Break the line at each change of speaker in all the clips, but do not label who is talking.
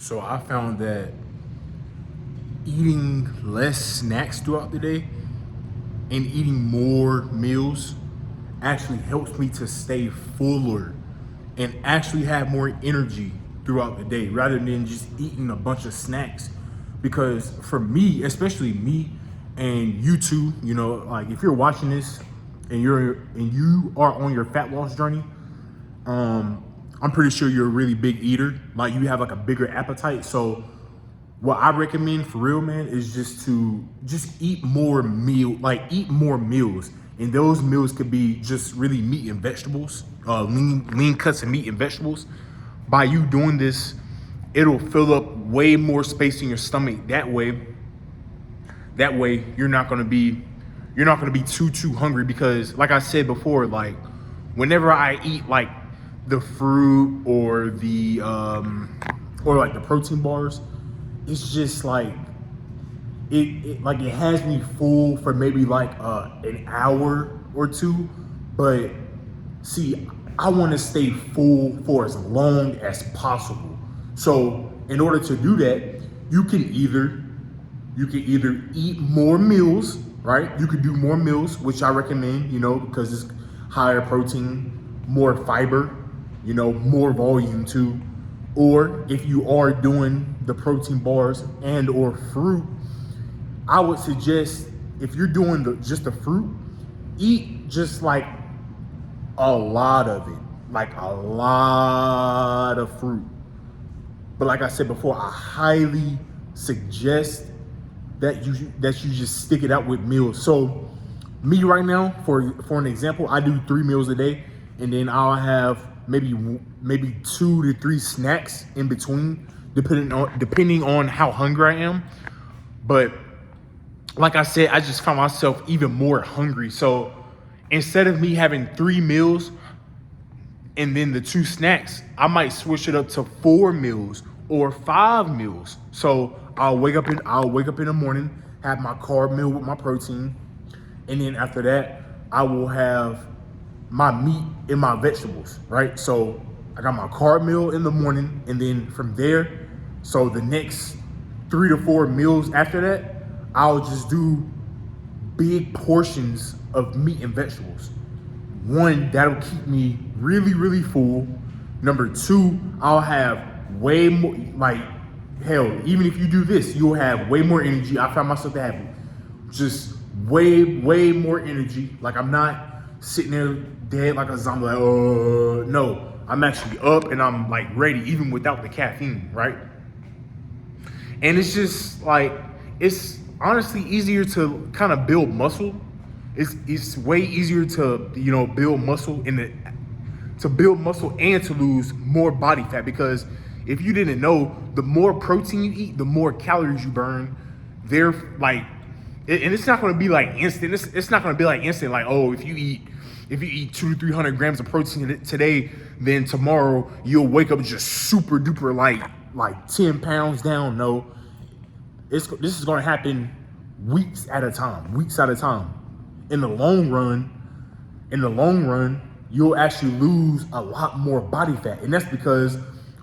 So I found that eating less snacks throughout the day and eating more meals actually helps me to stay fuller and actually have more energy throughout the day rather than just eating a bunch of snacks. Because for me, especially me and you too, like if you're watching this and you are on your fat loss journey, I'm pretty sure you're a really big eater. Like you have like a bigger appetite. So what I recommend for real, man, is just eat more eat more meals. And those meals could be just really meat and vegetables, lean cuts of meat and vegetables. By you doing this, it'll fill up way more space in your stomach. That way you're not gonna be too hungry, because like I said before, like whenever I eat like the fruit or the protein bars, it's just like it has me full for maybe like an hour or two. But see, I want to stay full for as long as possible. So in order to do that, you can either eat more meals, right? You could do more meals, which I recommend, because it's higher protein, more fiber, more volume too. Or if you are doing the protein bars and or fruit, I would suggest, if you're doing just the fruit, eat just like a lot of it, like a lot of fruit. But like I said before, I highly suggest that you just stick it out with meals. So me right now, for an example, I do 3 meals a day, and then I'll have maybe 2 to 3 snacks in between, depending on how hungry I am. But like I said, I just found myself even more hungry. So instead of me having 3 meals and then the 2 snacks, I might switch it up to 4 meals or 5 meals. So I'll wake up in the morning, have my carb meal with my protein, and then after that, I will have my meat and my vegetables, right? So I got my carb meal in the morning, and then from there, so the next 3 to 4 meals after that, I'll just do big portions of meat and vegetables. One, that'll keep me really, really full. Number 2, I'll have way more, like, hell, even if you do this, you'll have way more energy. I found myself to have just way, way more energy. Like, I'm not sitting there dead like a zombie, like, no. I'm actually up and I'm like ready, even without the caffeine, right? And it's just like, it's honestly easier to kind of build muscle. It's way easier to build muscle and to lose more body fat, because if you didn't know, the more protein you eat, the more calories you burn. They're like, and it's not going to be like instant. It's not going to be like instant. Like, oh, if you eat 200 to 300 grams of protein today, then tomorrow you'll wake up just super duper like 10 pounds down. No, this is going to happen weeks at a time. In the long run, you'll actually lose a lot more body fat, and that's because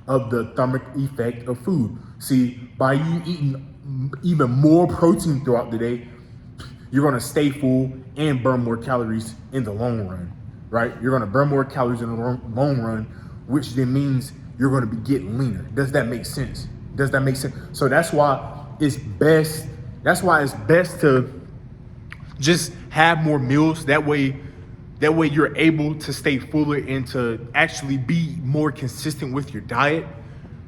of the thermic effect of food. See, by you eating even more protein throughout the day, you're gonna stay full and burn more calories in the long run, right? You're gonna burn more calories in the long run, which then means you're gonna be getting leaner. Does that make sense? So that's why it's best to just have more meals. That way you're able to stay fuller and to actually be more consistent with your diet,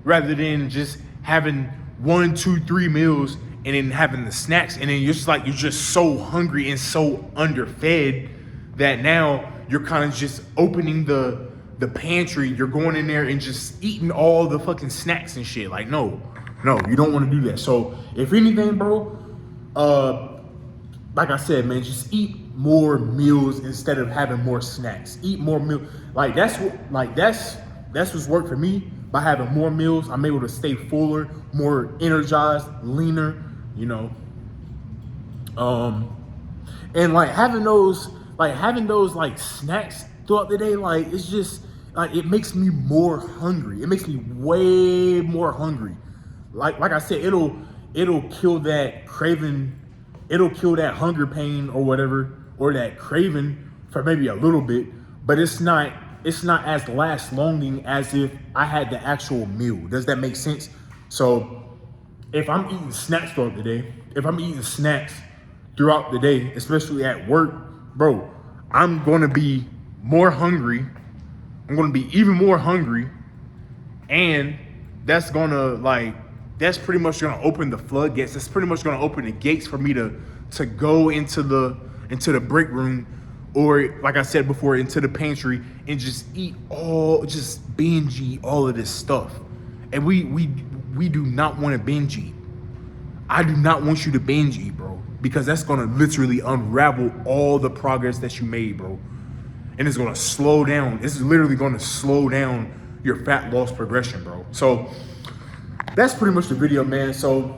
rather than just having 1, 2, 3 meals and then having the snacks, and then you're just so hungry and so underfed that now you're kind of just opening the pantry, you're going in there and just eating all the fucking snacks and shit. Like, no, you don't want to do that. So if anything, bro, like I said, man, just eat more meals instead of having more snacks. Eat more meals. That's what's worked for me. By having more meals, I'm able to stay fuller, more energized, leaner, and having those snacks throughout the day, it's just it makes me more hungry. It makes me way more hungry. like I said, it'll kill that craving, it'll kill that hunger pain or whatever, or that craving for maybe a little bit, but it's not as last longing as if I had the actual meal. Does that make sense? So if I'm eating snacks throughout the day, if I'm eating snacks throughout the day, especially at work, bro, I'm gonna be more hungry. I'm gonna be even more hungry, and that's pretty much gonna open the floodgates. That's pretty much gonna open the gates for me to go into the break room, or like I said before, into the pantry and just binge eat all of this stuff. And we do not want to binge eat. I do not want you to binge eat, bro, because that's gonna literally unravel all the progress that you made, bro. And it's gonna slow down. It's literally gonna slow down your fat loss progression, bro. So that's pretty much the video, man. So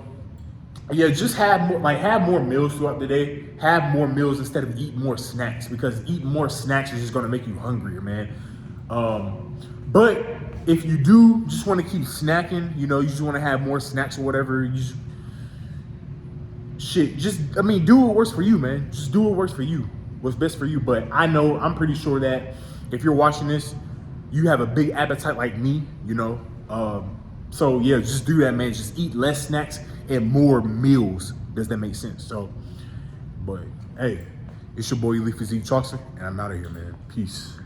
yeah, just have more meals throughout the day. Have more meals instead of eat more snacks, because eating more snacks is just gonna make you hungrier, man. But if you do just want to keep snacking, you just want to have more snacks or whatever, do what works for you, man. Just do what works for you. What's best for you. But I'm pretty sure that if you're watching this, you have a big appetite like me, so yeah, just do that, man. Just eat less snacks and more meals. Does that make sense? So, but hey, it's your boy Elite Physique Chalkster, and I'm out of here, man. Peace.